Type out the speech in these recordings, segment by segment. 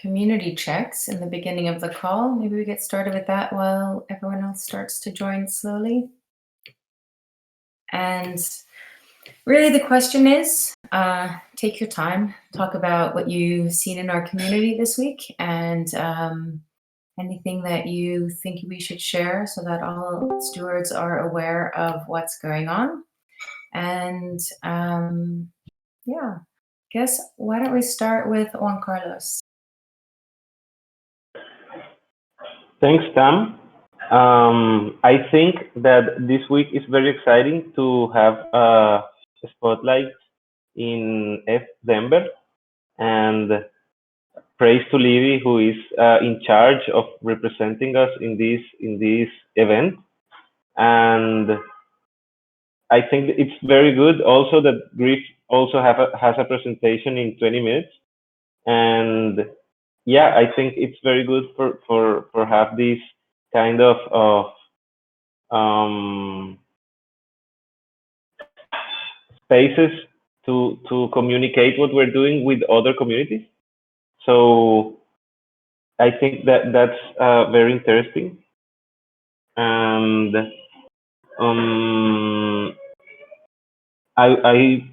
community checks in the beginning of the call. Maybe we get started with that while everyone else starts to join slowly. And really the question is, take your time, talk about what you've seen in our community this week and anything that you think we should share so that all stewards are aware of what's going on. And yeah, guess why don't we start with Juan Carlos? Thanks, Tam. I think that this week is very exciting to have a spotlight in Denver, and praise to Livy, who is in charge of representing us in this event. And I think it's very good also that Griff also has a presentation in 20 minutes. And yeah, I think it's very good for have this kind of um, spaces to communicate what we're doing with other communities. So I think that that's very interesting. And I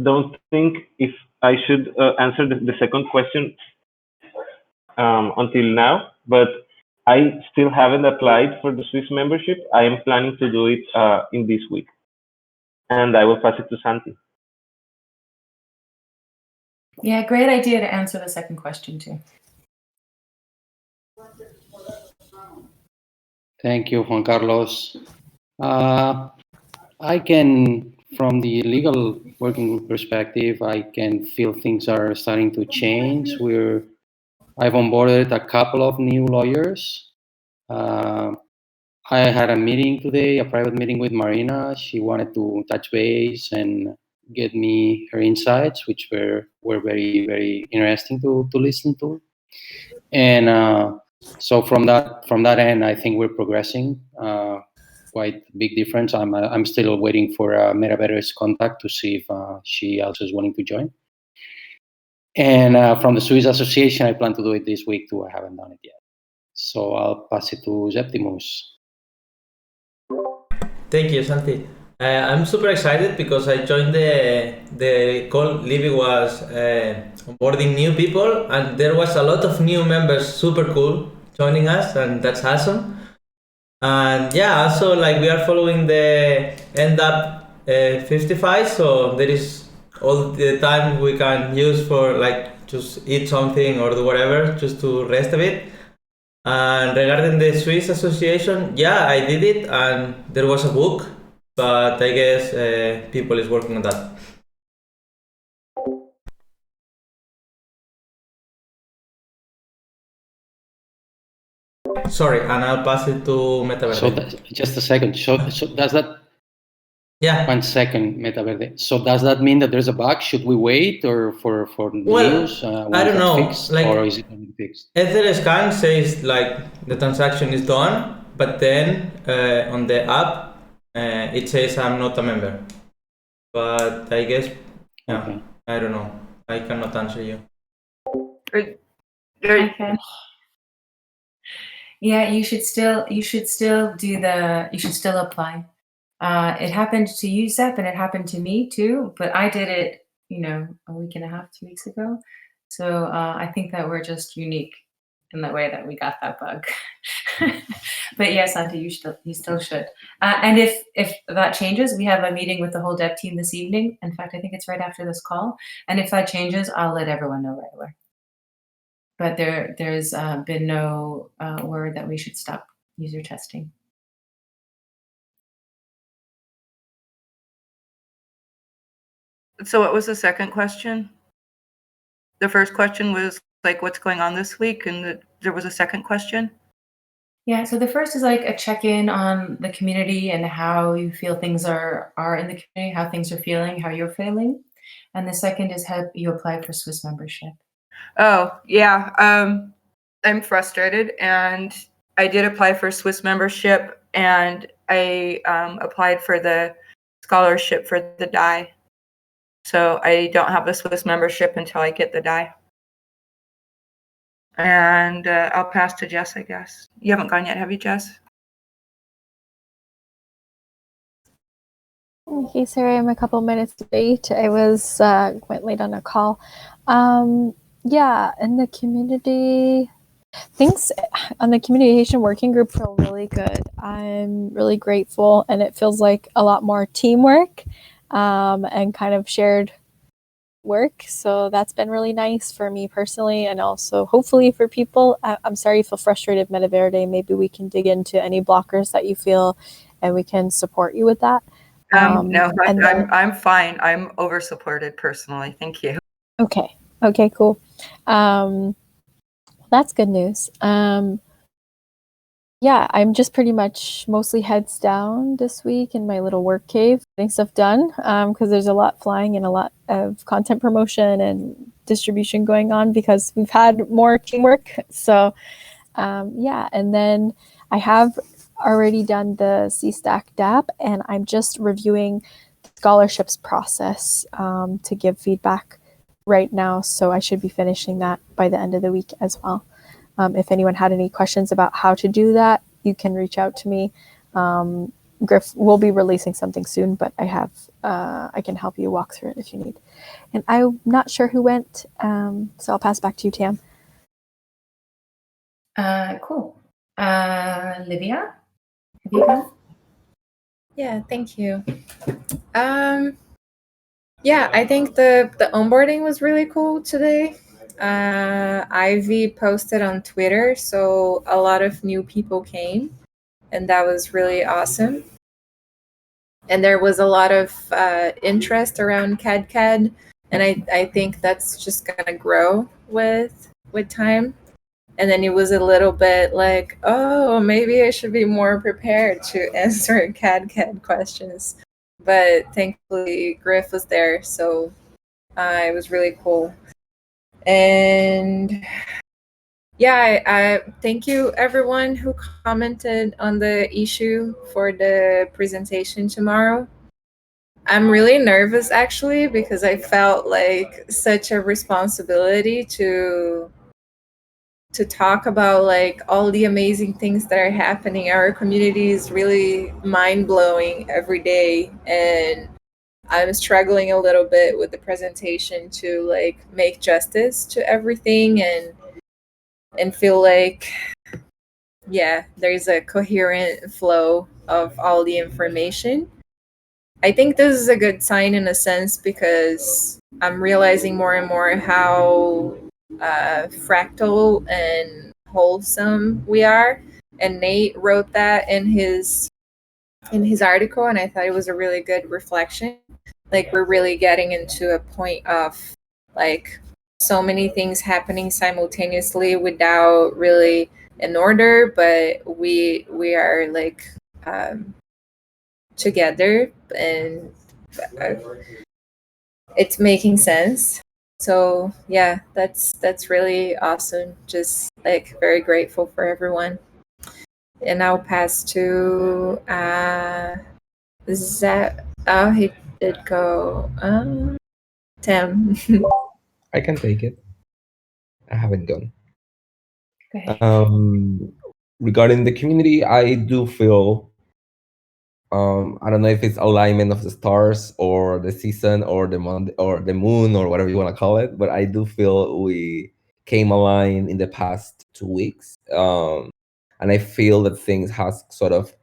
don't think if I should answer the second question until now, but I still haven't applied for the Swiss membership. I am planning to do it in this week, and I will pass it to Santi. Yeah, great idea to answer the second question too. Thank you, Juan Carlos. I can, from the legal working group perspective, I can feel things are starting to change. I've onboarded a couple of new lawyers. I had a meeting today, a private meeting with Marina. She wanted to touch base and get me her insights, which were very, very interesting to listen to. And so from that end, I think we're progressing. Quite big difference. I'm still waiting for Metaverse contact to see if she also is willing to join. And from the Swiss Association, I plan to do it this week too. I haven't done it yet. So I'll pass it to Septimus. Thank you, Santi. I'm super excited because I joined the call. Livy was onboarding new people, and there was a lot of new members, super cool, joining us, and that's awesome. And yeah, also like we are following the end up 55, so there is all the time we can use for like just eat something or do whatever, just to rest a bit. And regarding the Swiss Association, yeah, I did it, and there was a book, but I guess people is working on that. Sorry, and I'll pass it to Metaverde. So just a second. So does that? Yeah. 1 second, Metaverde. So does that mean that there's a bug? Should we wait or for news? I don't know. Fixed, like, or is it already fixed? Etherscan says like the transaction is done, but then on the app it says I'm not a member. But I guess Okay. I don't know. I cannot answer you. Okay. Yeah, you should still apply. It happened to you, Zep, and it happened to me too, but I did it, a week and a half, 2 weeks ago. So I think that we're just unique in the way that we got that bug. But yes, Santi, you still should. And if that changes, we have a meeting with the whole dev team this evening. In fact, I think it's right after this call. And if that changes, I'll let everyone know right away. But there's been no word that we should stop user testing. So what was the second question? The first question was like, what's going on this week? And there was a second question? Yeah, so the first is like a check-in on the community and how you feel things are in the community, how things are feeling, how you're feeling. And the second is how you apply for Swiss membership. Oh, yeah. I'm frustrated, and I did apply for Swiss membership, and I applied for the scholarship for the DAI. So I don't have the Swiss membership until I get the DAI. And I'll pass to Jess, I guess. You haven't gone yet, have you, Jess? Hey, sorry, I'm a couple minutes late. I was quite late on a call. Yeah, in the community, things on the communication working group feel really good. I'm really grateful, and it feels like a lot more teamwork and kind of shared work. So that's been really nice for me personally, and also hopefully for people. I'm sorry you feel frustrated, Metaverde. Maybe we can dig into any blockers that you feel, and we can support you with that. No, and then, I'm fine. I'm over supported personally. Thank you. Okay, cool. That's good news. Yeah, I'm just pretty much mostly heads down this week in my little work cave, getting stuff done because there's a lot flying and a lot of content promotion and distribution going on because we've had more teamwork. So yeah, and then I have already done the CStack DAP, and I'm just reviewing the scholarships process to give feedback right now. So I should be finishing that by the end of the week as well. If anyone had any questions about how to do that, you can reach out to me. Griff will be releasing something soon, but I can help you walk through it if you need. And I'm not sure who went, so I'll pass back to you, Tam. Cool. Livia, have you gone? Yeah, thank you. Yeah, I think the onboarding was really cool today. Ivy posted on Twitter, so a lot of new people came, and that was really awesome. And there was a lot of interest around CAD, and I think that's just gonna grow with time. And then it was a little bit like, oh, maybe I should be more prepared to answer CAD questions. But thankfully, Griff was there, so it was really cool. And yeah, I thank you everyone who commented on the issue for the presentation tomorrow. I'm really nervous actually because I felt like such a responsibility to talk about like all the amazing things that are happening. Our community is really mind-blowing every day, and I'm struggling a little bit with the presentation to like make justice to everything and feel like there's a coherent flow of all the information. I think this is a good sign in a sense because I'm realizing more and more how fractal and wholesome we are. And Nate wrote that in his article, and I thought it was a really good reflection. Like we're really getting into a point of like so many things happening simultaneously without really an order, but we are like together, and it's making sense. So yeah, that's really awesome. Just like very grateful for everyone. And I'll pass to Zach. Oh, he did go. Tim. I can take it. I haven't gone. Go ahead. Regarding the community, I do feel I don't know if it's alignment of the stars or the season or the month or the moon or whatever you want to call it, but I do feel we came aligned in the past 2 weeks, and I feel that things has sort of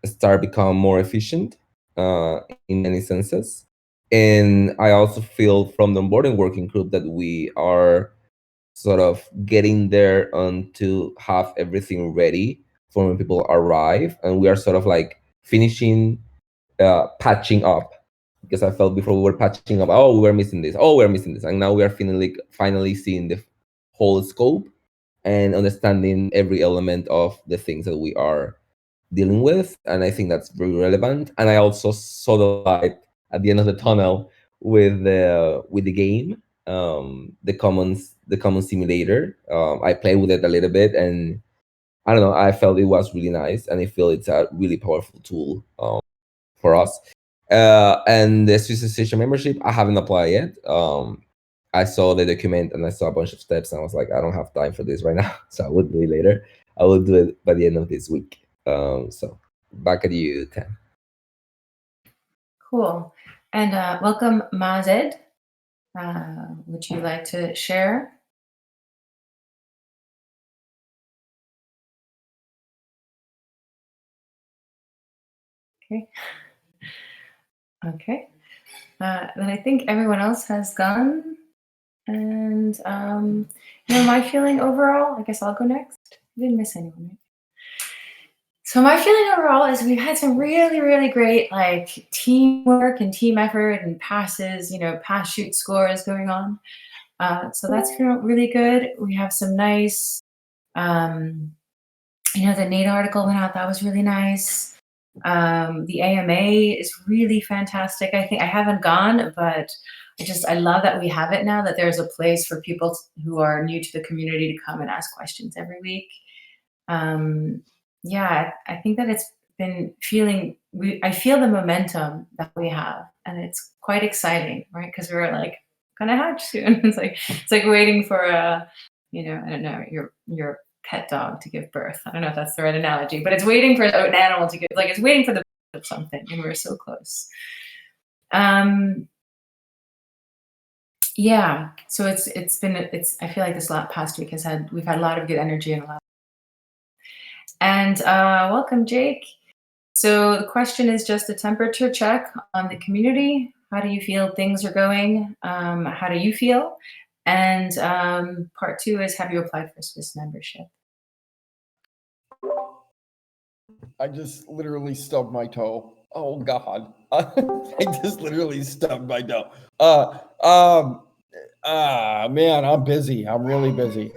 start become more efficient in many senses. And I also feel from the onboarding working group that we are sort of getting there to have everything ready for when people arrive, and we are sort of like finishing patching up, because I felt before we were patching up, oh, we were missing this, oh, we're missing this, and now we are finally seeing the whole scope and understanding every element of the things that we are dealing with. And I think that's very relevant. And I also saw the light at the end of the tunnel with the game, the common simulator. I played with it a little bit, and I don't know, I felt it was really nice, and I feel it's a really powerful tool for us. And the Swiss Association membership, I haven't applied yet. I saw the document and I saw a bunch of steps and I was like, I don't have time for this right now, so I will do it later. I will do it by the end of this week. So back at you, Tam. Cool. And welcome, Mazed. Would you like to share? Okay. Okay. Then I think everyone else has gone. And my feeling overall, I guess I'll go next. I didn't miss anyone, right? So my feeling overall is we've had some really, really great like teamwork and team effort and passes, pass shoot scores going on. So that's really good. We have some nice, the NATE article went out. That was really nice. The AMA is really fantastic. I think I haven't gone, but I love that we have it now, that there's a place for people who are new to the community to come and ask questions every week. Yeah, I think that it's been I feel the momentum that we have, and it's quite exciting, right? Because we're like gonna hatch soon. It's like waiting for I don't know, your pet dog to give birth. I don't know if that's the right analogy, but it's waiting for an animal to give, like it's waiting for the birth of something, and we're so close. Yeah, so it's been I feel like this past week we've had a lot of good energy and a lot. And welcome, Jake. So the question is just a temperature check on the community. How do you feel things are going? How do you feel? And part 2 is, have you applied for Swiss membership? I just literally stubbed my toe. Oh God. I just literally stubbed my toe. Man, I'm busy. I'm really busy.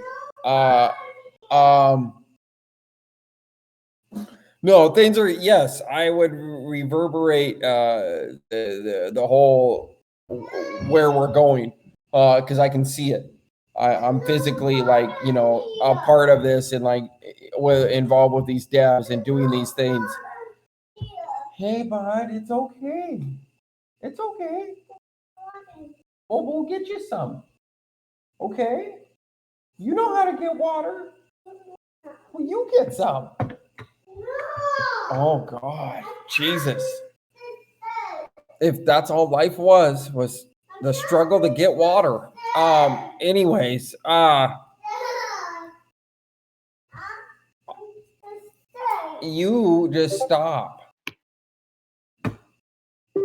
No, things are, yes, I would reverberate the whole where we're going, because I can see it. I'm physically like, a part of this and like involved with these devs and doing these things. Hey, bud, it's okay. It's okay. Well, we'll get you some. Okay? You know how to get water. Well, you get some. Oh, God. Jesus. If that's all life was the struggle to get water. Anyways, you just stop.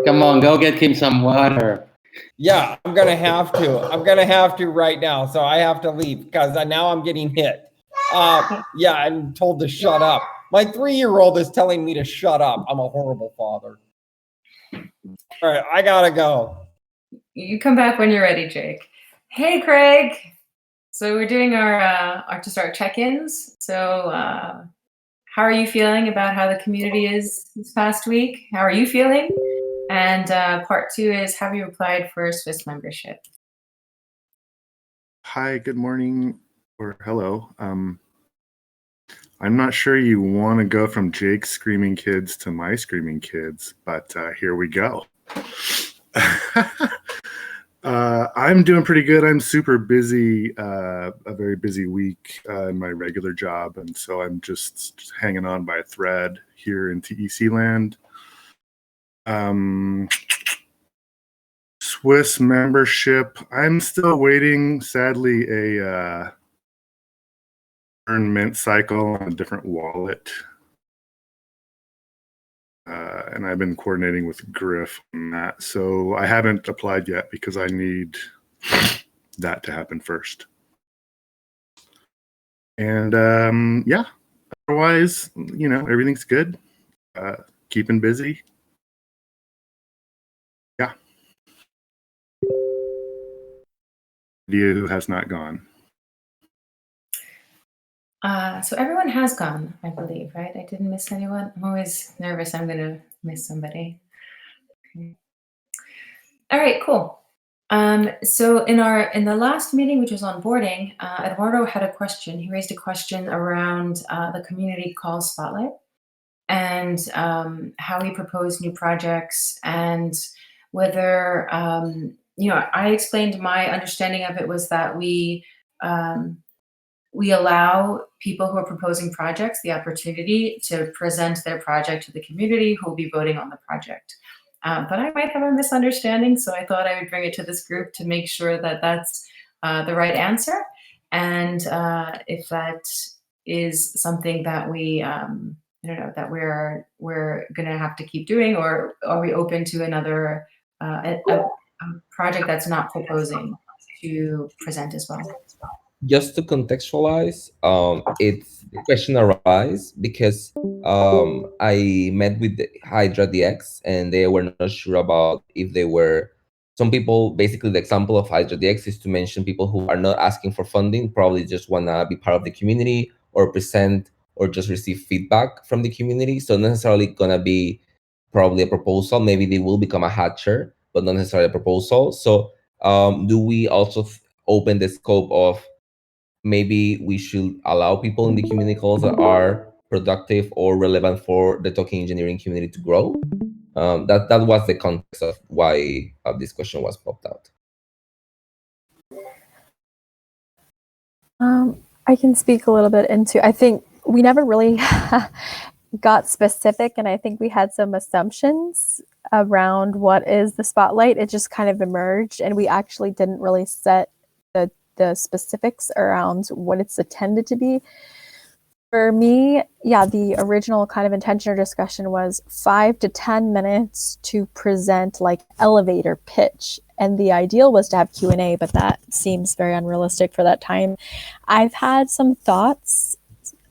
Come on, go get him some water. Yeah, I'm gonna have to right now. So I have to leave because now I'm getting hit. Yeah, I'm told to shut up. My 3-year-old is telling me to shut up. I'm a horrible father. All right, I gotta go. You come back when you're ready, Jake. Hey, Craig. So we're doing our check-ins. So how are you feeling about how the community is this past week? How are you feeling? And part 2 is, have you applied for Swiss membership? Hi, good morning, or hello. I'm not sure you want to go from Jake's screaming kids to my screaming kids, but here we go. I'm doing pretty good. I'm super busy, a very busy week in my regular job, and so I'm just hanging on by a thread here in TEC land. Swiss membership, I'm still waiting, sadly, a earn mint cycle on a different wallet. And I've been coordinating with Griff on that. So I haven't applied yet because I need that to happen first. And yeah, otherwise, everything's good. Keeping busy. Yeah. Idea who has not gone. So everyone has gone, I believe, right? I didn't miss anyone. I'm always nervous I'm going to miss somebody. Okay. All right, cool. So in the last meeting, which was onboarding, Eduardo had a question. He raised a question around the community call spotlight and how he proposed new projects and whether I explained my understanding of it was that we allow people who are proposing projects the opportunity to present their project to the community who will be voting on the project. But I might have a misunderstanding, so I thought I would bring it to this group to make sure that that's the right answer. And if that is something that we, I don't know, that we're going to have to keep doing, or are we open to another a project that's not proposing to present as well? Just to contextualize, it's the question arise because I met with the Hydra DX and they were not sure about if they were some people. Basically, the example of Hydra DX is to mention people who are not asking for funding, probably just wanna be part of the community or present or just receive feedback from the community. So not necessarily gonna be probably a proposal. Maybe they will become a hatcher, but not necessarily a proposal. So do we also open the scope of maybe we should allow people in the community calls that are productive or relevant for the token engineering community to grow? That was the context of why this question was popped out. I can speak a little bit into, I think we never really got specific, and I think we had some assumptions around what is the spotlight. It just kind of emerged, and we actually didn't really set the specifics around what it's intended to be. For me, yeah, the original kind of intention or discussion was 5 to 10 minutes to present like elevator pitch. And the ideal was to have Q&A, but that seems very unrealistic for that time. I've had some thoughts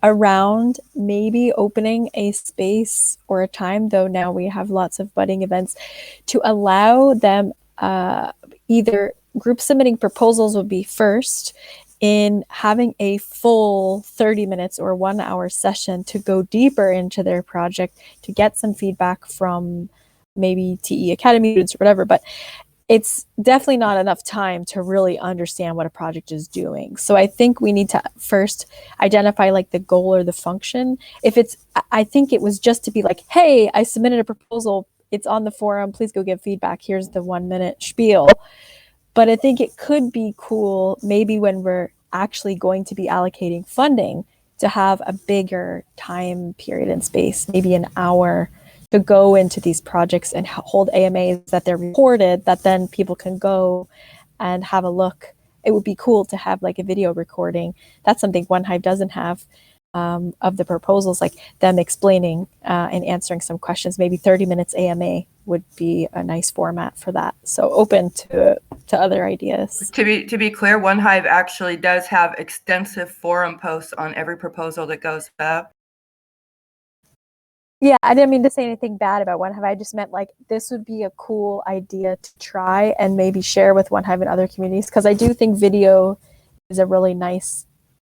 around maybe opening a space or a time, though now we have lots of budding events, to allow them either group submitting proposals would be first, in having a full 30 minutes or 1 hour session to go deeper into their project, to get some feedback from maybe TE Academy students or whatever. But it's definitely not enough time to really understand what a project is doing. So I think we need to first identify like the goal or the function. If it's, I think it was just to be like, hey, I submitted a proposal, it's on the forum, please go give feedback, here's the 1 minute spiel. But I think it could be cool maybe when we're actually going to be allocating funding to have a bigger time period and space, maybe an hour, to go into these projects and hold AMAs that they're recorded, that then people can go and have a look. It would be cool to have like a video recording. That's something OneHive doesn't have, of the proposals, like them explaining and answering some questions. Maybe 30 minutes AMA would be a nice format for that. So open to other ideas. To be clear, OneHive actually does have extensive forum posts on every proposal that goes up. Yeah, I didn't mean to say anything bad about OneHive. I just meant like this would be a cool idea to try and maybe share with OneHive and other communities, because I do think video is a really nice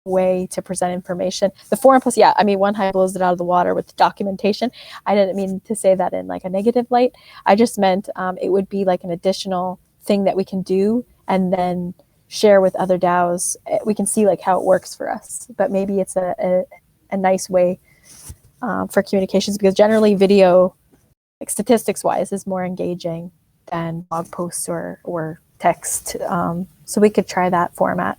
way to present information. The forum post, yeah, I mean, OneHive blows it out of the water with documentation. I didn't mean to say that in like a negative light. I just meant it would be like an additional thing that we can do and then share with other DAOs. We can see like how it works for us, but maybe it's a nice way for communications, because generally video, like statistics wise, is more engaging than blog posts or text. So we could try that format.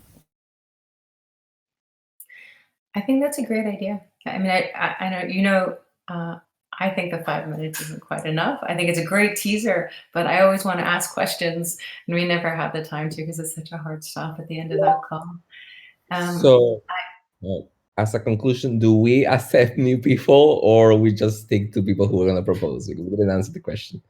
I think that's a great idea. I mean, I know, I think the 5 minutes isn't quite enough. I think it's a great teaser, but I always want to ask questions, and we never have the time to because it's such a hard stop at the end of that call. So, as a conclusion, do we accept new people or we just stick to people who are going to propose? We didn't answer the question.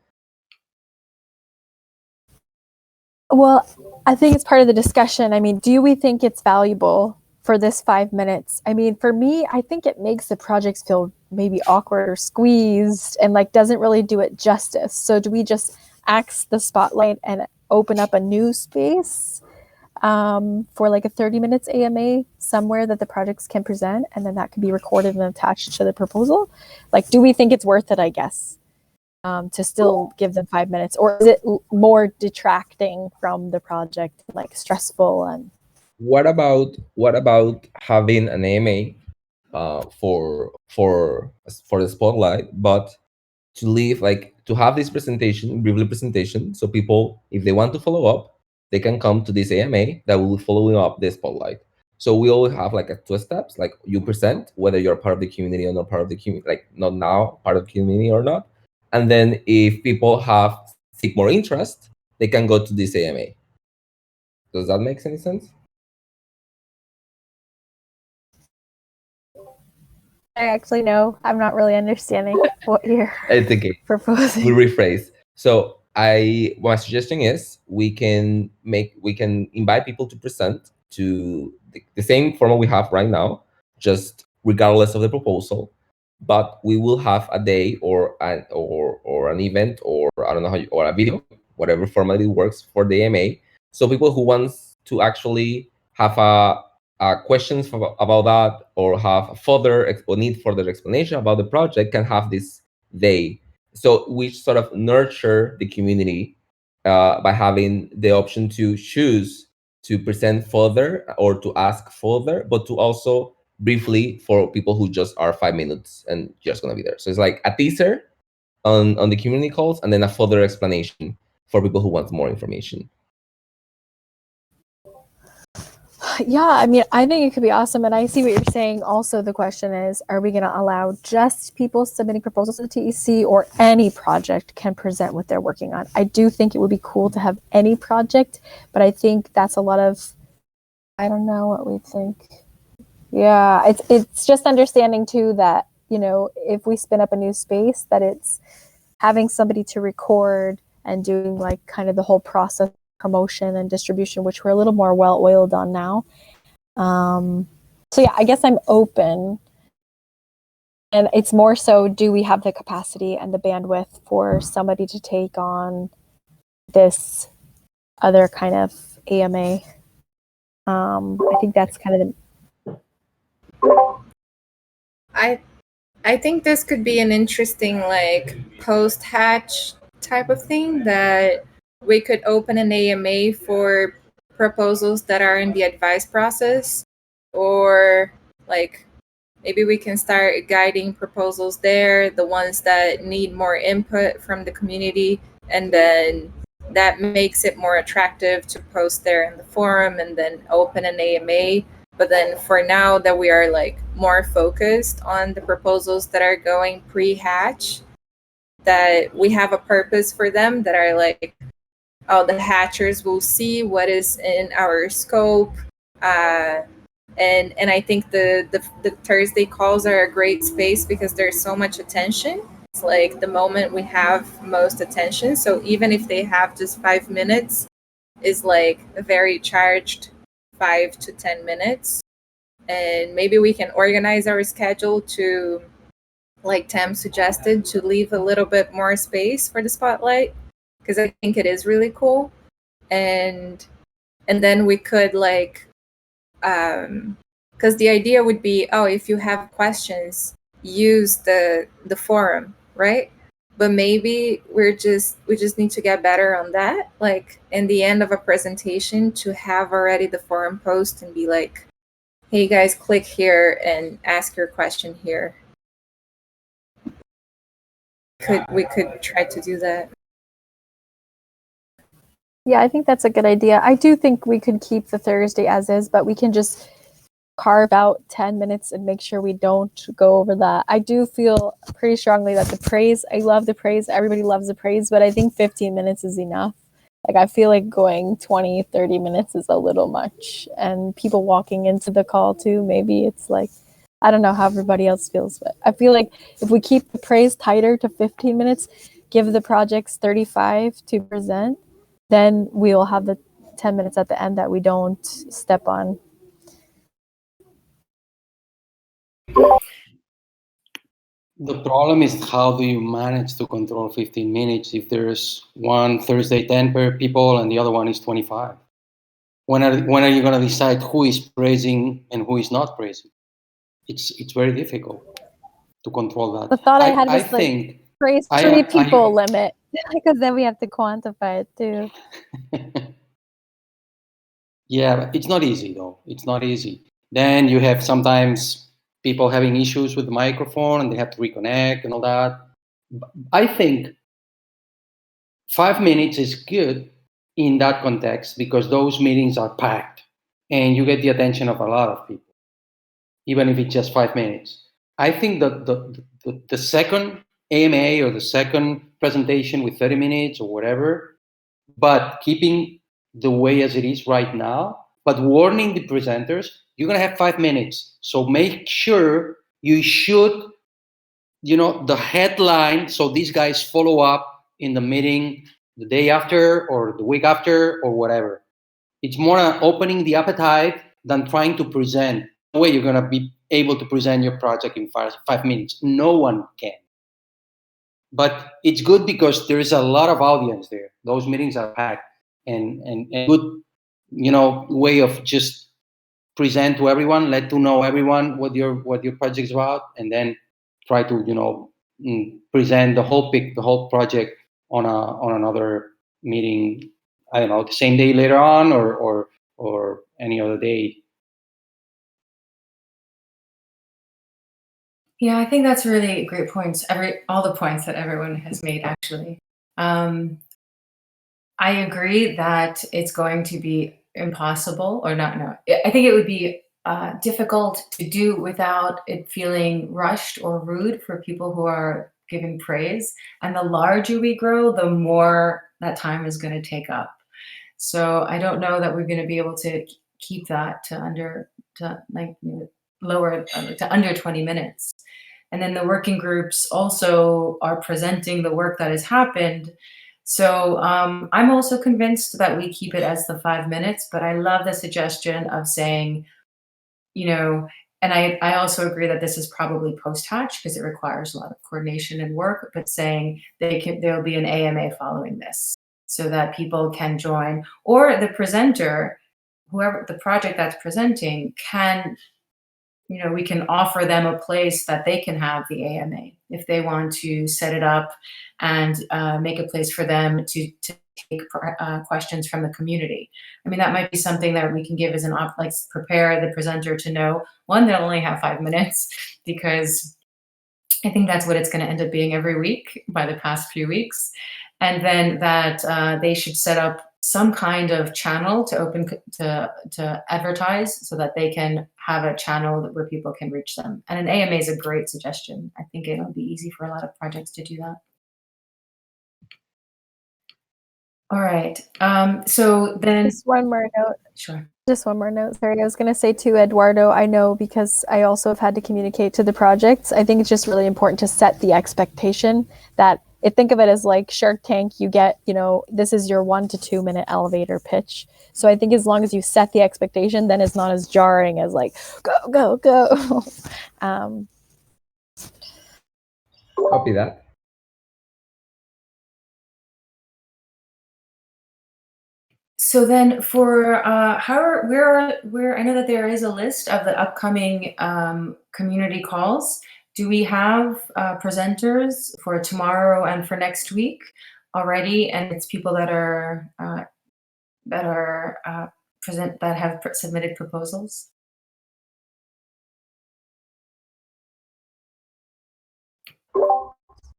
Well, I think it's part of the discussion. I mean, do we think it's valuable for this 5 minutes? I mean, for me, I think it makes the projects feel maybe awkward or squeezed and like doesn't really do it justice. So do we just axe the spotlight and open up a new space for like a 30 minutes AMA somewhere that the projects can present, and then that can be recorded and attached to the proposal? Like, do we think it's worth it, I guess, to still give them 5 minutes, or is it more detracting from the project, like stressful? And what about having an AMA for the spotlight, but to to have this presentation, briefly presentation, so people, if they want to follow up, they can come to this AMA that will be following up the spotlight. So we always have like 2 steps, like you present whether you're part of the community or not part of the community, like not now part of the community or not. And then if people seek more interest, they can go to this AMA. Does that make any sense? I actually know I'm not really understanding what you're It's okay. proposing. We'll rephrase. So my suggestion is we can invite people to present to the same format we have right now, just regardless of the proposal. But we will have a day or an event, or I don't know how or a video, whatever format it works for the AMA. So people who wants to actually have questions about that, or have or need further explanation about the project, can have this day. So we sort of nurture the community by having the option to choose to present further or to ask further, but to also briefly for people who just are 5 minutes and just gonna be there. So it's like a teaser on the community calls, and then a further explanation for people who want more information. Yeah, I mean, I think it could be awesome. And I see what you're saying. Also, the question is, are we going to allow just people submitting proposals to the TEC, or any project can present what they're working on? I do think it would be cool to have any project, but I think that's a lot of, I don't know what we think. Yeah, it's just understanding too that, you know, if we spin up a new space, that it's having somebody to record and doing like kind of the whole process, promotion and distribution, which we're a little more well-oiled on now. So yeah, I guess I'm open. And it's more so, do we have the capacity and the bandwidth for somebody to take on this other kind of AMA? I think that's kind of I think this could be an interesting like post-hatch type of thing, that we could open an AMA for proposals that are in the advice process, or like maybe we can start guiding proposals there, the ones that need more input from the community, and then that makes it more attractive to post there in the forum and then open an AMA. But then for now that we are like more focused on the proposals that are going pre-hatch, that we have a purpose for them, that are like, oh, the hatchers will see what is in our scope. And I think the Thursday calls are a great space because there's so much attention. It's like the moment we have most attention. So even if they have just 5 minutes, is like a very charged 5 to 10 minutes. And maybe we can organize our schedule to, like Tam suggested, to leave a little bit more space for the spotlight, because I think it is really cool. And then we could like, because the idea would be, oh, if you have questions, use the forum, right? But maybe we just need to get better on that, like in the end of a presentation, to have already the forum post and be like, hey guys, click here and ask your question here. We could try to do that. Yeah, I think that's a good idea. I do think we could keep the Thursday as is, but we can just carve out 10 minutes and make sure we don't go over that. I do feel pretty strongly that the praise, I love the praise, everybody loves the praise, but I think 15 minutes is enough. Like, I feel like going 20, 30 minutes is a little much. And people walking into the call too, maybe it's like, I don't know how everybody else feels, but I feel like if we keep the praise tighter to 15 minutes, give the projects 35 to present, then we will have the 10 minutes at the end that we don't step on. The problem is, how do you manage to control 15 minutes if there's one Thursday 10 per people and the other one is 25? When are you going to decide who is praising and who is not praising? It's very difficult to control that. The thought I had was praise 3 people limit, because then we have to quantify it too. Yeah, but it's not easy though. It's not easy. Then you have sometimes people having issues with the microphone and they have to reconnect and all that. I think 5 minutes is good in that context because those meetings are packed and you get the attention of a lot of people, even if it's just 5 minutes. I think that the second AMA or the second presentation with 30 minutes or whatever, but keeping the way as it is right now, but warning the presenters, you're going to have 5 minutes. So make sure you shoot, the headline so these guys follow up in the meeting the day after or the week after or whatever. It's more opening the appetite than trying to present. No way you're going to be able to present your project in 5 minutes. No one can. But it's good because there is a lot of audience there. Those meetings are packed and good, way of just present to everyone, let to know everyone what your project is about, and then try to present the whole project on another meeting. I don't know, the same day later on or any other day. Yeah, I think that's really great points. All the points that everyone has made, actually. I agree that it's going to be impossible, or not. No, I think it would be difficult to do without it feeling rushed or rude for people who are giving praise. And the larger we grow, the more that time is going to take up. So I don't know that we're going to be able to keep that to lower to under 20 minutes. And then the working groups also are presenting the work that has happened. So I'm also convinced that we keep it as the 5 minutes, but I love the suggestion of saying, and I also agree that this is probably post-hatch because it requires a lot of coordination and work, but saying there'll be an AMA following this so that people can join, or the presenter, whoever the project that's presenting can, we can offer them a place that they can have the AMA if they want to set it up and make a place for them to take questions from the community. I mean, that might be something that we can give as prepare the presenter to know, one, they'll only have 5 minutes, because I think that's what it's going to end up being every week by the past few weeks. And then that they should set up some kind of channel to advertise so that they can have a channel where people can reach them. And an AMA is a great suggestion. I think it'll be easy for a lot of projects to do that. All right. So then Just one more note. Sure. Just one more note. Sorry, I was going to say to Eduardo, I know because I also have had to communicate to the projects. I think it's just really important to set the expectation that think of it as like Shark Tank. You get, this is your 1 to 2 minute elevator pitch. So I think as long as you set the expectation, then it's not as jarring as like, go, go. Copy that. So then for where I know that there is a list of the upcoming community calls. Do we have presenters for tomorrow and for next week already? And it's people that have submitted proposals.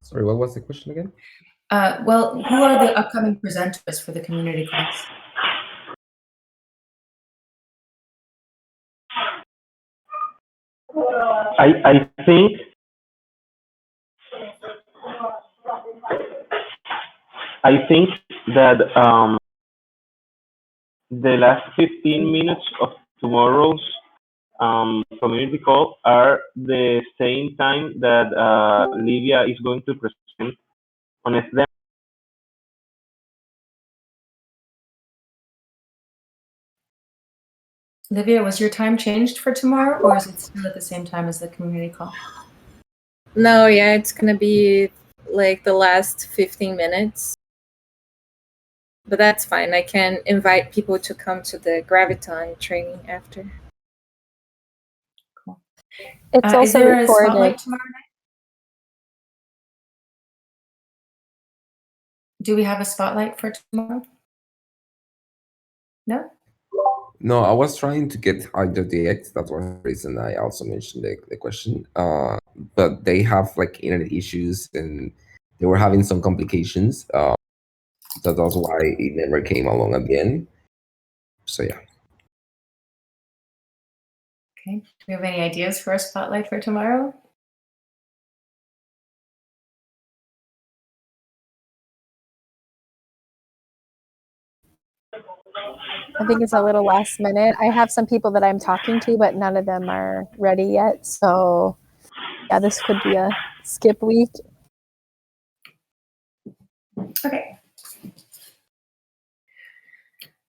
Sorry, what was the question again? Well, who are the upcoming presenters for the community calls? I think that the last 15 minutes of tomorrow's community call are the same time that Livia is going to present on SDEM. Livia, was your time changed for tomorrow, or is it still at the same time as the community call? No, yeah, it's gonna be like the last 15 minutes. But that's fine. I can invite people to come to the Graviton training after. Cool. It's Is also there a recorded. spotlight tomorrow night? Do we have a spotlight for tomorrow? No? No, I was trying to get either the X. That's one reason I also mentioned the question. But they have like internet issues and they were having some complications. So that's why it never came along at the end. So yeah. Okay. Do we have any ideas for a spotlight for tomorrow? I think it's a little last minute. I have some people that I'm talking to, but none of them are ready yet. So yeah, this could be a skip week. Okay.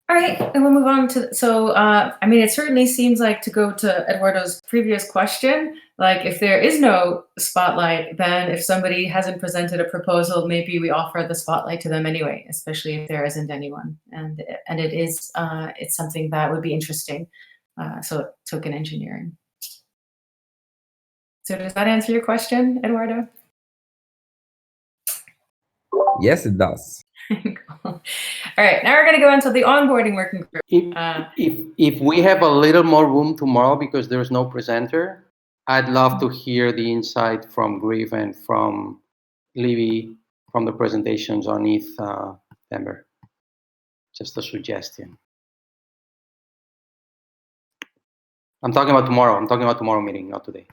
All right, and we'll move on to, so, I mean, it certainly seems like, to go to Eduardo's previous question, like if there is no spotlight, then if somebody hasn't presented a proposal, maybe we offer the spotlight to them anyway, especially if there isn't anyone. And it is, it's something that would be interesting. So token engineering. So does that answer your question, Eduardo? Yes, it does. Cool. All right, now we're going to go into the onboarding working group. If we have a little more room tomorrow because there's no presenter, I'd love to hear the insight from Griff and from Libby from the presentations on ETH Denver. Just a suggestion. I'm talking about tomorrow. I'm talking about tomorrow meeting, not today.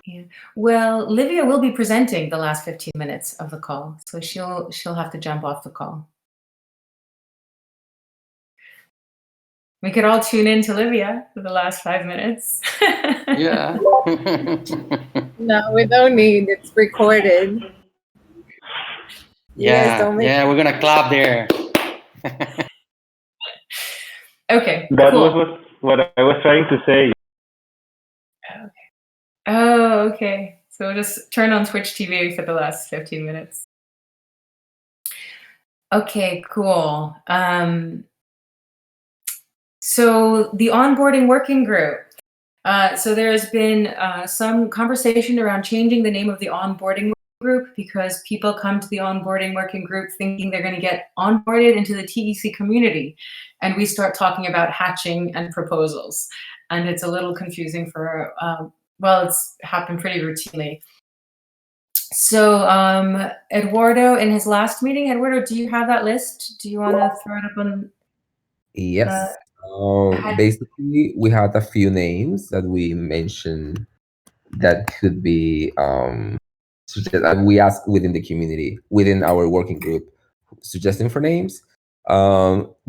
Yeah. Well, Livia will be presenting the last 15 minutes of the call, so she'll have to jump off the call. We could all tune in to Livia for the last 5 minutes. Yeah. No, we don't need. It's recorded. You guys don't make. Yeah, we're gonna clap there. Okay. That cool. was what I was trying to say. Okay. Oh, okay. So we'll just turn on Twitch TV for the last 15 minutes. Okay, cool. So the onboarding working group. So there has been some conversation around changing the name of the onboarding group because people come to the onboarding working group thinking they're going to get onboarded into the TEC community. And we start talking about hatching and proposals. And it's a little confusing for, well, it's happened pretty routinely. So Eduardo, in his last meeting, Eduardo, do you have that list? Do you want to throw it up on? Yes. Basically, we had a few names that we mentioned that could be we asked within the community, within our working group, suggesting for names.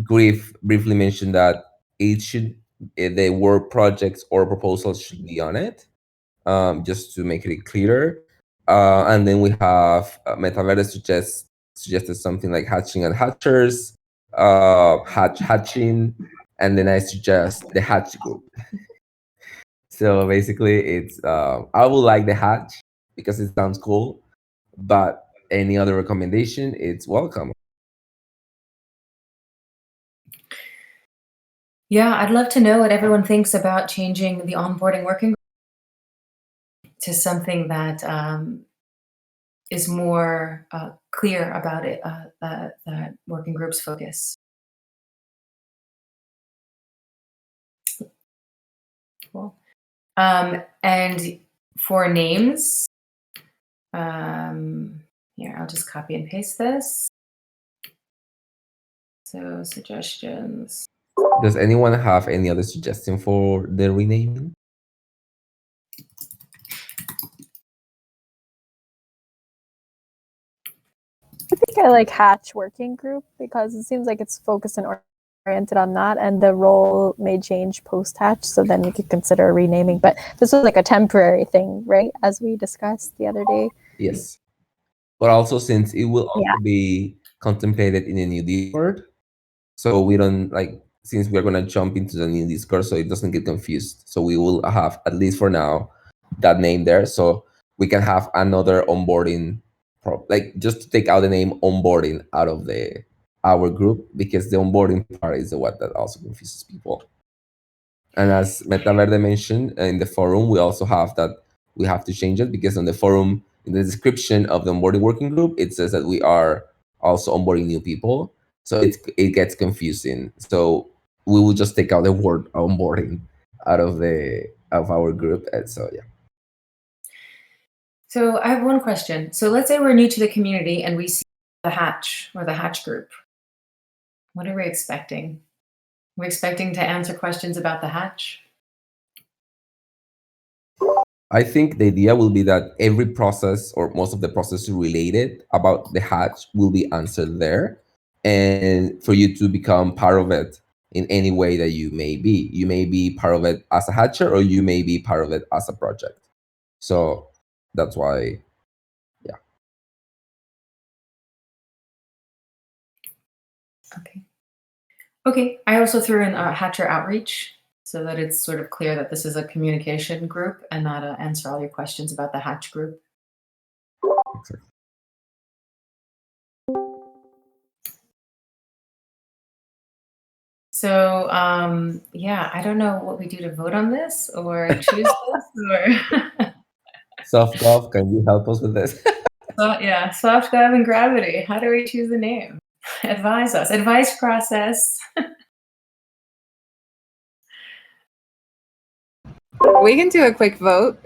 Griff briefly mentioned that it should, the word projects or proposals should be on it, just to make it clearer. And then we have Metaverde suggested something like hatching and hatchers, hatching, and then I suggest the hatch group. So basically, it's I would like the hatch because it sounds cool, but any other recommendation, it's welcome. Yeah, I'd love to know what everyone thinks about changing the onboarding working group to something that is more clear about it, that working group's focus. Cool. And for names, here, I'll just copy and paste this. So suggestions. Does anyone have any other suggestion for the renaming? I think I like Hatch working group because it seems like it's focused and oriented on that, and the role may change post Hatch, so then we could consider renaming. But this was like a temporary thing, right? As we discussed the other day. Yes. But also, since it will also be contemplated in a new Discord, so we don't since we're gonna jump into the new Discord, so it doesn't get confused. So we will have, at least for now, that name there, so we can have another onboarding, just to take out the name onboarding out of our group, because the onboarding part is the one that also confuses people. And as Metaverde mentioned in the forum, we also have that we have to change it, because on the forum, in the description of the onboarding working group, it says that we are also onboarding new people. So it gets confusing. So we will just take out the word onboarding out of our group. And so yeah. So I have one question. So let's say we're new to the community and we see the hatch or the hatch group? What are we expecting? We're expecting to answer questions about the hatch? I think the idea will be that every process or most of the processes related about the hatch will be answered there, and for you to become part of it in any way that you may be. You may be part of it as a hatcher, or you may be part of it as a project. So that's why, yeah. Okay. Okay, I also threw in Hatcher Outreach so that it's sort of clear that this is a communication group and not answer all your questions about the Hatch group. Exactly. So yeah, I don't know what we do to vote on this or choose this or SoftGov, can you help us with this? so, yeah, soft gov and gravity. How do we choose the name? Advise us. Advice process. We can do a quick vote.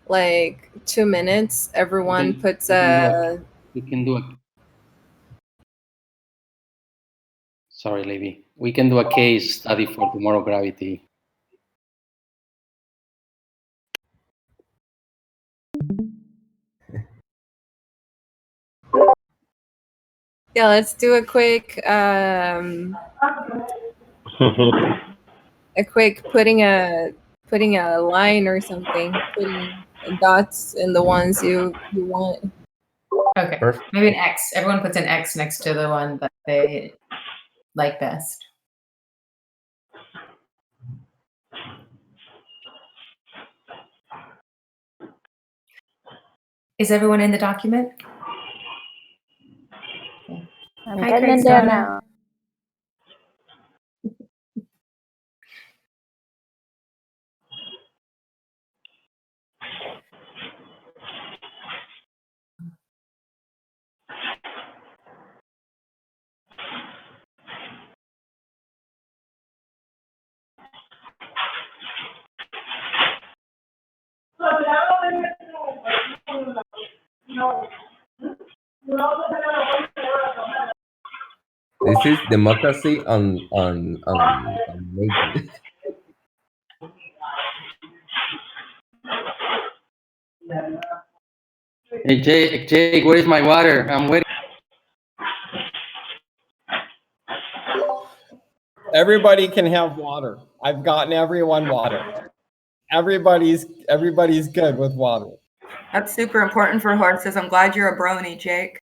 Like 2 minutes. Everyone puts a. We can do a. Sorry, Levi. We can do a case study for tomorrow gravity. Yeah, let's do a quick putting a line or something, putting dots in the ones you want. Okay, Perfect. maybe an X. Everyone puts an X next to the one that they like best. Is everyone in the document? Okay. I'm Hi, getting in Craig's there daughter. now. This is democracy on naked. Hey, Jake, where is my water? I'm waiting. Everybody can have water. I've gotten everyone water. Everybody's good with water. That's super important for horses. I'm glad you're a brony, Jake.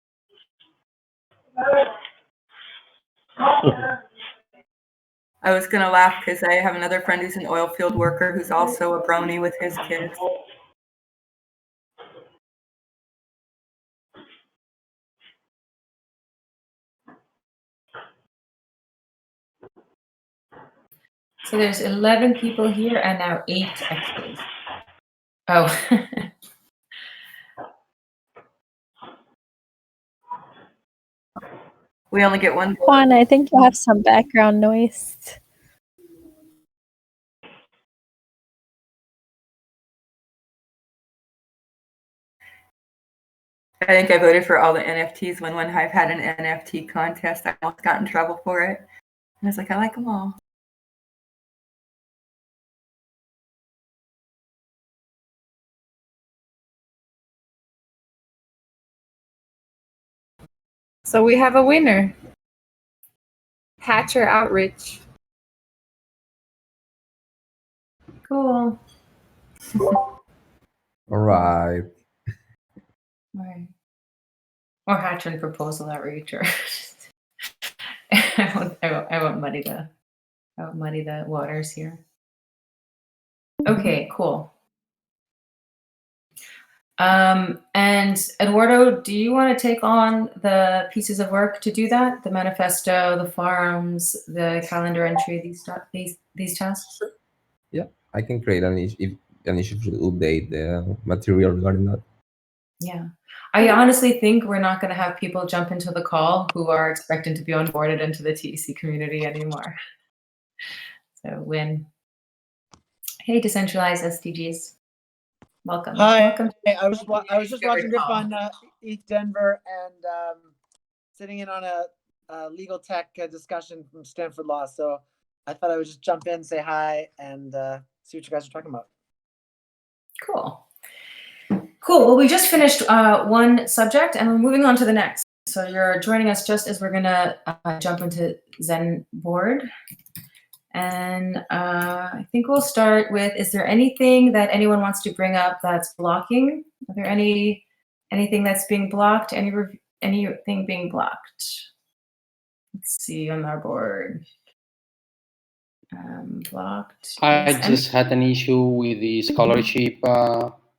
I was gonna laugh because I have another friend who's an oil field worker who's also a brony with his kids. So there's 11 people here and now 8 X's. Oh. We only get one. Juan, I think you have some background noise. I think I voted for all the NFTs when one Hive had an NFT contest. I almost got in trouble for it. And I was like, I like them all. So we have a winner. Hatcher Outreach. Cool. All right. Right. Or Hatcher and Proposal Outreach, or I won't muddy the waters here. Okay, cool. And Eduardo, do you want to take on the pieces of work to do that? The manifesto, the forums, the calendar entry, these tasks? Yeah, I can create an issue to update the material regarding that. Yeah. I honestly think we're not going to have people jump into the call who are expecting to be onboarded into the TEC community anymore. So win. Hey, decentralized SDGs. Welcome. Hi. Welcome. I was just watching Rip on East Denver and sitting in on a legal tech discussion from Stanford Law. So I thought I would just jump in, say hi, and see what you guys are talking about. Cool. Cool. Well, we just finished one subject and we're moving on to the next. So you're joining us just as we're going to jump into Zen board. And I think we'll start with, is there anything that anyone wants to bring up that's blocking? Are there anything that's being blocked? Anything being blocked? Let's see on our board. Blocked. I just had an issue with the scholarship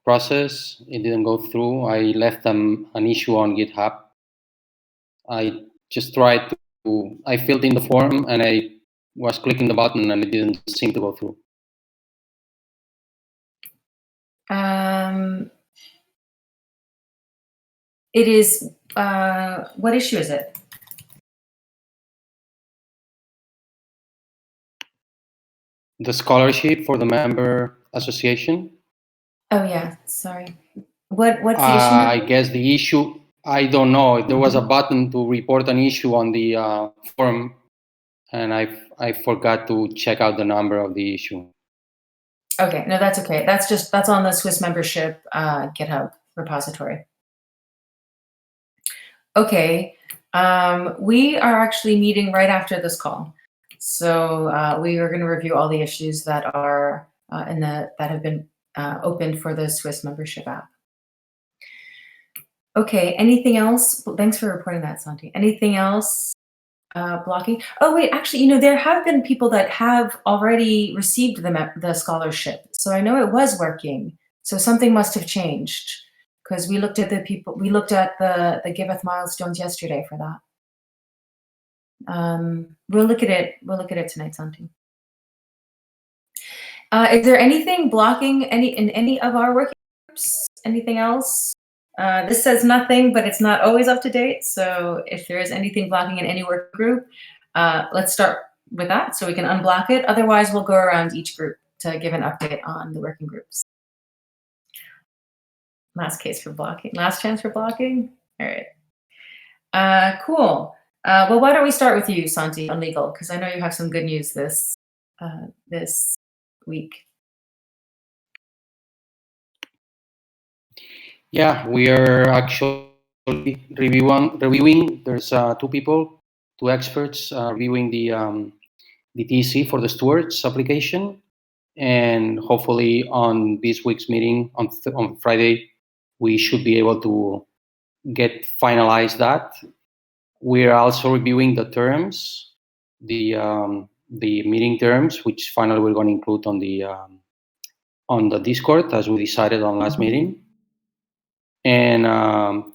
process. It didn't go through. I left them an issue on GitHub. I just tried to, I filled in the form and I was clicking the button and it didn't seem to go through. It is, what issue is it? The scholarship for the member association. Oh yeah, sorry. What's the issue? I guess the issue, I don't know. There was a button to report an issue on the form, and I forgot to check out the number of the issue. Okay, no, that's okay. That's on the Swiss membership GitHub repository. Okay, we are actually meeting right after this call. So we are going to review all the issues that are that have been opened for the Swiss membership app. Okay, anything else? Thanks for reporting that, Santi. Anything else blocking? Oh wait, actually, there have been people that have already received the scholarship. So I know it was working. So something must have changed because we looked at the Giveth milestones yesterday for that. We'll look at it. We'll look at it tonight, Santi. Is there anything blocking in any of our working groups? Anything else? This says nothing, but it's not always up to date. So if there is anything blocking in any work group, let's start with that so we can unblock it. Otherwise, we'll go around each group to give an update on the working groups. Last case for blocking. Last chance for blocking. All right. Cool. Well, why don't we start with you, Santi, on legal, because I know you have some good news this week. Yeah, we are actually reviewing. There's two experts reviewing the TC for the stewards application, and hopefully on this week's meeting on Friday, we should be able to finalize that. We are also reviewing the terms, the meeting terms, which finally we're going to include on the Discord as we decided on last meeting. And I'm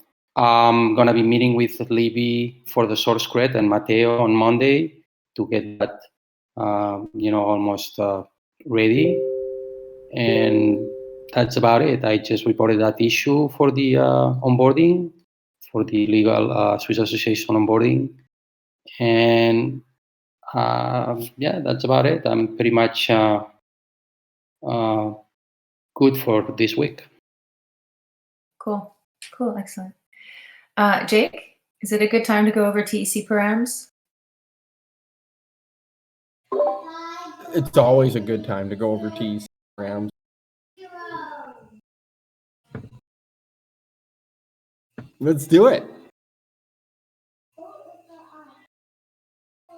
going to be meeting with Libby for the source cred and Mateo on Monday to get that, almost ready. And that's about it. I just reported that issue for the onboarding, for the legal Swiss Association onboarding. And yeah, that's about it. I'm pretty much good for this week. Cool. Cool. Excellent. Jake, is it a good time to go over TEC params? It's always a good time to go over TEC params. Let's do it.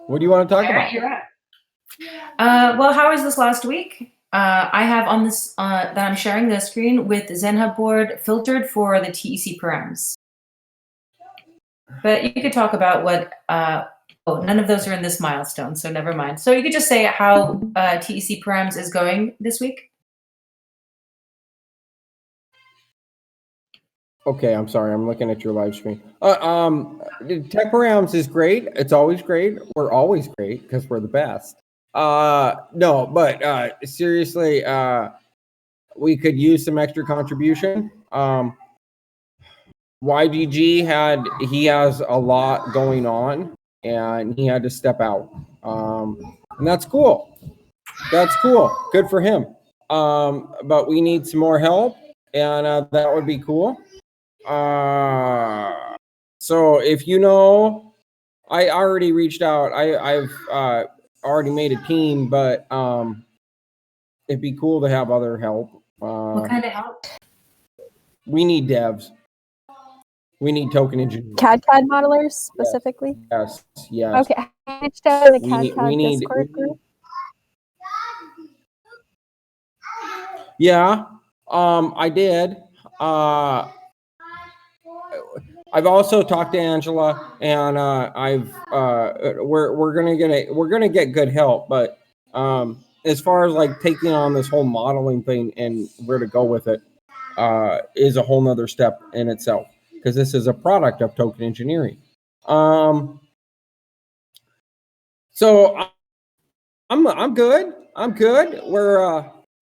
What do you want to talk about? Well, how was this last week? I have on this that I'm sharing the screen with ZenHub board filtered for the TEC params. But you could talk about what, none of those are in this milestone, so never mind. So you could just say how TEC params is going this week. Okay, I'm sorry. I'm looking at your live screen. Tech params is great. It's always great. We're always great because we're the best. No, but seriously, we could use some extra contribution. YGG he has a lot going on and he had to step out. And that's cool. That's cool. Good for him. But we need some more help. and that would be cool. So if you know, I already reached out. I've already made a team, but it'd be cool to have other help. What kind of help? We need devs. We need token engineers. CAD modelers specifically? Yes. Okay. I reached out in the We CAD need- Discord group. Yeah, I did. I've also talked to Angela, and we're gonna get good help. But as far as like taking on this whole modeling thing and where to go with it, is a whole nother step in itself, because this is a product of token engineering. So I'm good. I'm good.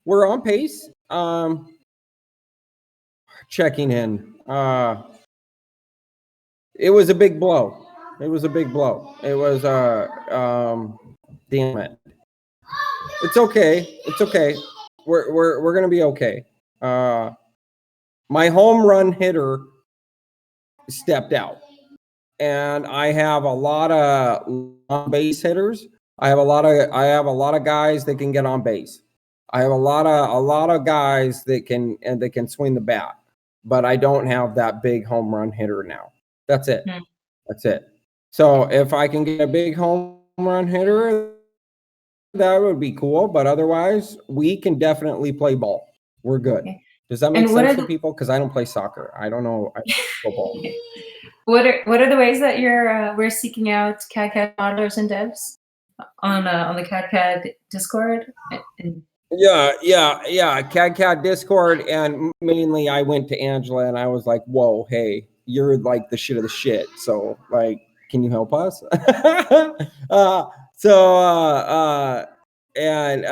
We're on pace. Checking in. It was a big blow. It was damn it. It's okay. It's okay. We're gonna be okay. My home run hitter stepped out, and I have a lot of on base hitters. I have a lot of guys that can get on base. I have a lot of guys that can swing the bat, but I don't have that big home run hitter now. That's it. That's it. So if I can get a big home run hitter, that would be cool. But otherwise, we can definitely play ball. We're good. Okay. Does that make And what sense are to people? Because I don't play soccer. I don't know football. What are the ways that we're seeking out CAD modelers and devs on the CAD Discord? Yeah. CAD Discord, and mainly I went to Angela and I was like, "Whoa, hey, you're like the shit of the shit. So like, can you help us?" And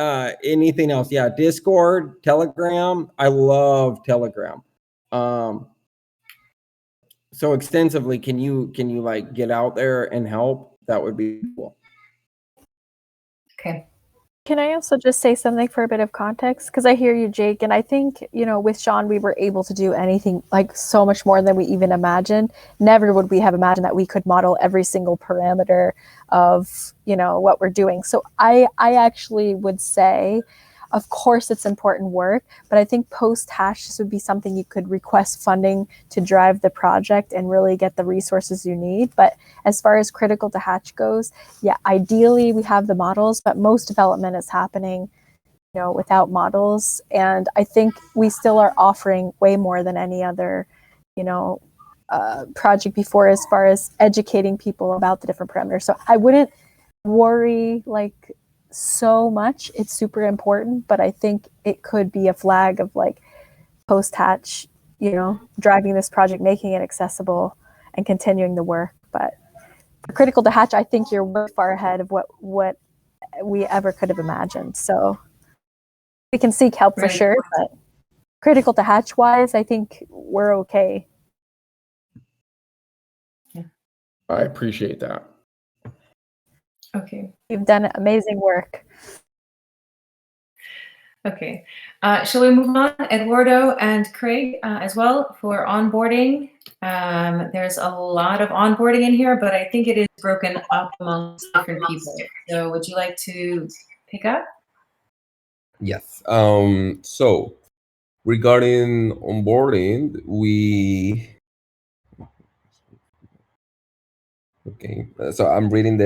anything else? Yeah, Discord, Telegram. I love Telegram. So extensively, can you like get out there and help? That would be cool. Okay. Can I also just say something for a bit of context? Because I hear you, Jake, and I think, with Sean, we were able to do anything, like so much more than we even imagined. Never would we have imagined that we could model every single parameter of, what we're doing. So I actually would say, of course, it's important work, but I think post-hatch, this would be something you could request funding to drive the project and really get the resources you need. But as far as critical to hatch goes, yeah, ideally we have the models, but most development is happening, without models. And I think we still are offering way more than any other, project before, as far as educating people about the different parameters. So I wouldn't worry so much. It's super important, but I think it could be a flag of post-hatch, driving this project, making it accessible and continuing the work. But for critical to hatch, I think you're way far ahead of what we ever could have imagined. So we can seek help for sure, but critical to hatch wise, I think we're okay. Yeah. I appreciate that. Okay. You've done amazing work. Okay. Shall we move on? Eduardo and Craig as well for onboarding. There's a lot of onboarding in here, but I think it is broken up amongst different people. So would you like to pick up? Yes. So regarding onboarding, okay. So I'm reading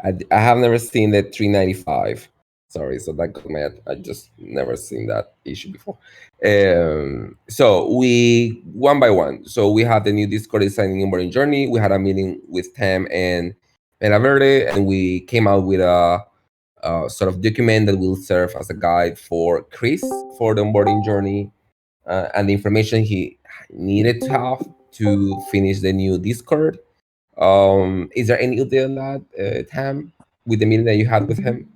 I have never seen the 395. Sorry, so that got my I just never seen that issue before. So we one by one. So we have the new Discord designing onboarding journey. We had a meeting with Tem and Verde, and we came out with a sort of document that will serve as a guide for Chris for the onboarding journey and the information he needed to have to finish the new Discord. Is there any update on that, Tam, with the meeting that you had with him?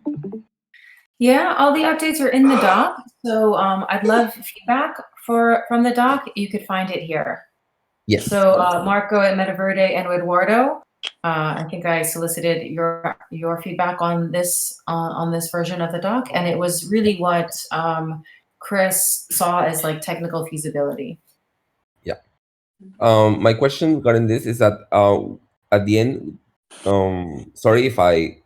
Yeah, all the updates are in the doc. So I'd love feedback from the doc. You could find it here. Yes. So Marco at Metaverde and Eduardo, I think I solicited your feedback on this version of the doc, and it was really what Chris saw as like technical feasibility. Yeah. My question regarding this is that at the end, sorry if I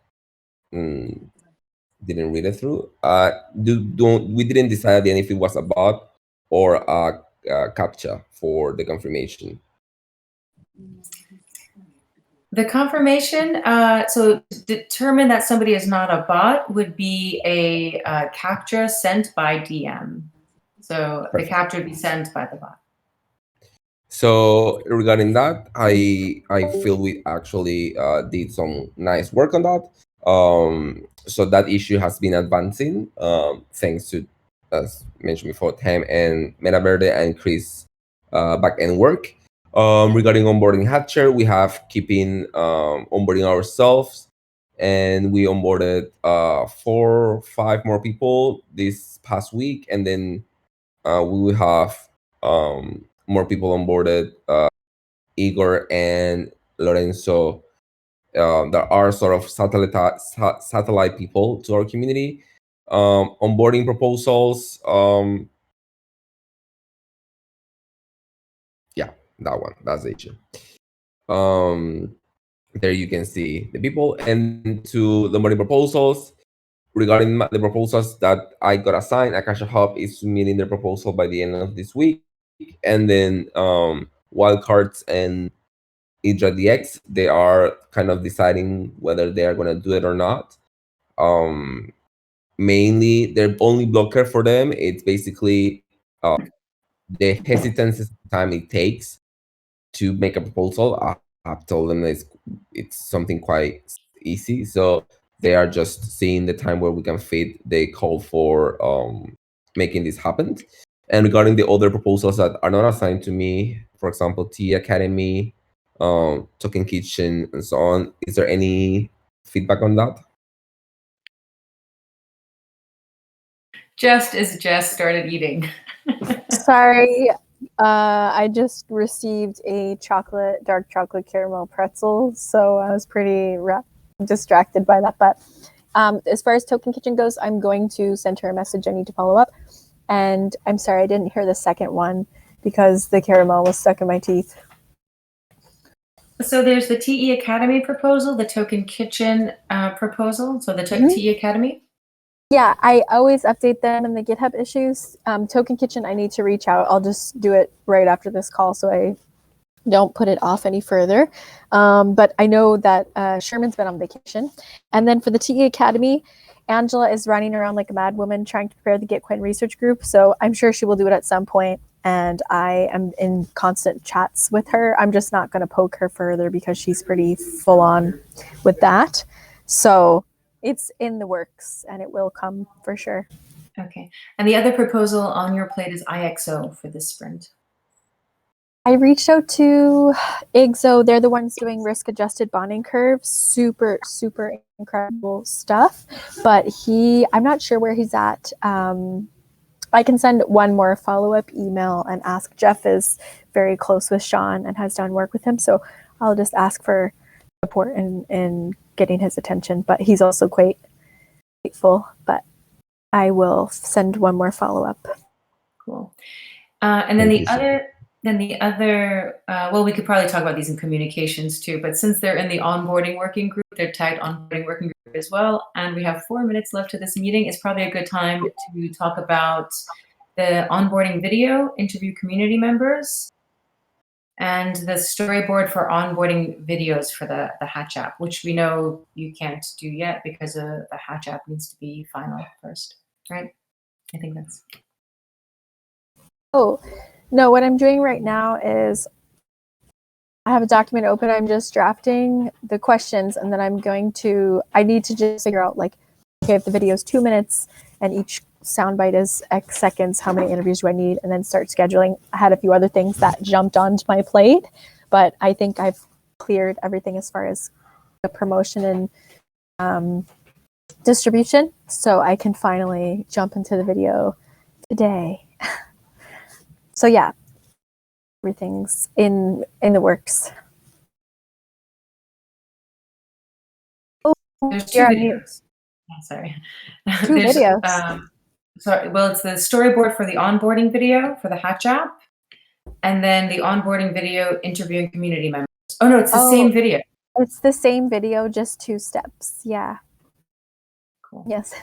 didn't read it through. We didn't decide at the end if it was a bot or a captcha for the confirmation. The confirmation, so to determine that somebody is not a bot would be a captcha sent by DM. So Perfect. the captcha would be sent by the bot. So regarding that, I feel we actually did some nice work on that. So that issue has been advancing thanks to, as mentioned before, Tam and Metaverde and Chris back-end work. Regarding onboarding Hatcher, we have keeping onboarding ourselves, and we onboarded 4 or 5 more people this past week, and then we will have more people onboarded. Igor and Lorenzo, there are sort of satellite people to our community. Onboarding proposals. Yeah, that one. That's the issue. There you can see the people, and to the onboarding proposals. Regarding the proposals that I got assigned, Akasha Hub is submitting their proposal by the end of this week, and then Wildcards and Idra DX, they are kind of deciding whether they are going to do it or not. Mainly, their only blocker for them, it's basically the hesitance time it takes to make a proposal. I've told them that it's something quite easy, so they are just seeing the time where we can fit the call for making this happen. And regarding the other proposals that are not assigned to me, for example, T Academy, Token Kitchen, and so on, is there any feedback on that? Just as Jess started eating. Sorry, I just received a dark chocolate caramel pretzel, so I was pretty distracted by that. But as far as Token Kitchen goes, I'm going to send her a message. I need to follow up. And I'm sorry, I didn't hear the second one because the caramel was stuck in my teeth. So there's the TE Academy proposal, the Token Kitchen proposal. So the TE Academy. Yeah, I always update them in the GitHub issues. Token Kitchen, I need to reach out. I'll just do it right after this call so I don't put it off any further. But I know that Sherman's been on vacation. And then for the TE Academy, Angela is running around like a mad woman trying to prepare the Gitcoin research group. So I'm sure she will do it at some point. And I am in constant chats with her. I'm just not going to poke her further because she's pretty full on with that. So it's in the works and it will come for sure. Okay. And the other proposal on your plate is IXO for this sprint. I reached out to IGZO. They're the ones doing risk-adjusted bonding curves. Super, super incredible stuff. But I'm not sure where he's at. I can send one more follow-up email and ask. Jeff is very close with Sean and has done work with him. So I'll just ask for support in getting his attention. But he's also quite grateful. But I will send one more follow-up. Cool. And then the other, well, we could probably talk about these in communications too, but since they're in the onboarding working group, they're tagged onboarding working group as well. And we have 4 minutes left to this meeting. It's probably a good time to talk about the onboarding video, interview community members, and the storyboard for onboarding videos for the Hatch app, which we know you can't do yet because the Hatch app needs to be final first, right? I think that's... Oh, no, what I'm doing right now is I have a document open. I'm just drafting the questions, and then I need to just figure out, like, okay, if the video is 2 minutes and each soundbite is X seconds, how many interviews do I need? And then start scheduling. I had a few other things that jumped onto my plate, but I think I've cleared everything as far as the promotion and distribution. So I can finally jump into the video today. So yeah, everything's in the works. There's 2 videos. Oh, sorry. Two videos. sorry, well, it's the storyboard for the onboarding video for the Hatch app, and then the onboarding video interviewing community members. Oh no, it's the same video. It's the same video, just 2 steps. Yeah. Cool. Yes.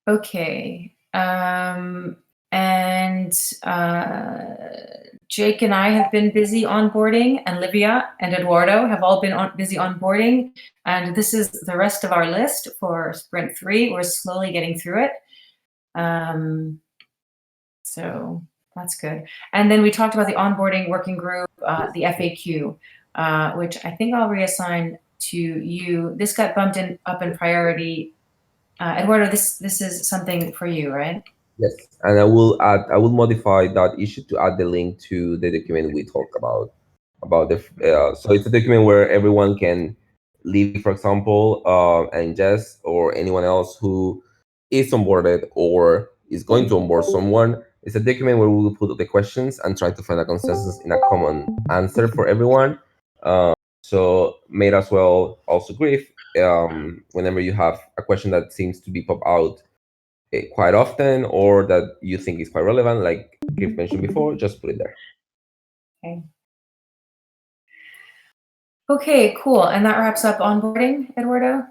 Okay. Jake and I have been busy onboarding, and Livia and Eduardo have all been busy onboarding. And this is the rest of our list for Sprint 3. We're slowly getting through it. So that's good. And then we talked about the onboarding working group, the FAQ, which I think I'll reassign to you. This got bumped up in priority. Eduardo, this is something for you, right? Yes, and I will modify that issue to add the link to the document we talked about the. So it's a document where everyone can leave, for example, and Jess or anyone else who is onboarded or is going to onboard someone. It's a document where we will put the questions and try to find a consensus in a common answer for everyone. So may as well also, Griff, whenever you have a question that seems to be pop out quite often or that you think is quite relevant, like Griff mentioned before, just put it there. Okay. Okay, cool. And that wraps up onboarding, Eduardo?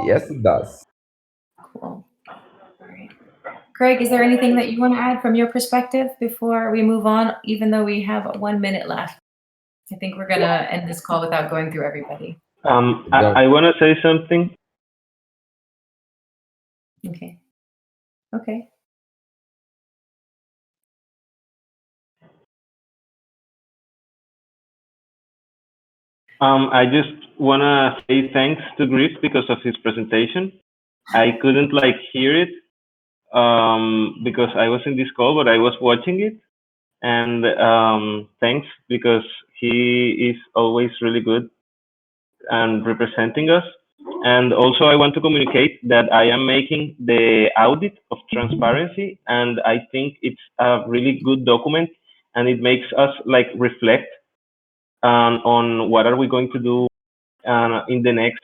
Yes, it does. Cool. All right. Greg, is there anything that you want to add from your perspective before we move on, even though we have 1 minute left? I think we're going to end this call without going through everybody. I want to say something. Okay. Okay. I just want to say thanks to Griff because of his presentation. I couldn't hear it because I was in this call, but I was watching it. And thanks, because he is always really good and representing us. And also I want to communicate that I am making the audit of transparency, and I think it's a really good document, and it makes us reflect on what are we going to do in the next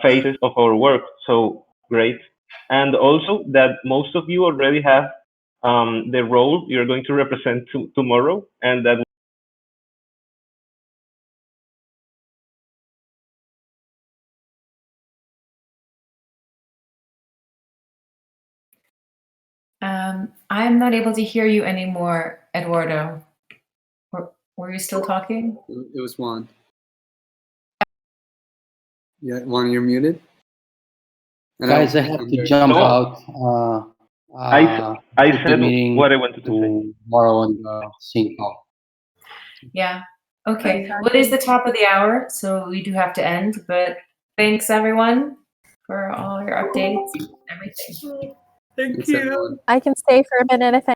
phases of our work. So great. And also that most of you already have the role you're going to represent tomorrow, and that I'm not able to hear you anymore, Eduardo. Were you still talking? It was Juan. Yeah, Juan, you're muted. Guys, I have to jump out. I said what I wanted to say. Tomorrow on the sync call. Yeah. Okay. Well, it is the top of the hour, so we do have to end. But thanks, everyone, for all your updates and everything. Thank you. I can stay for a minute if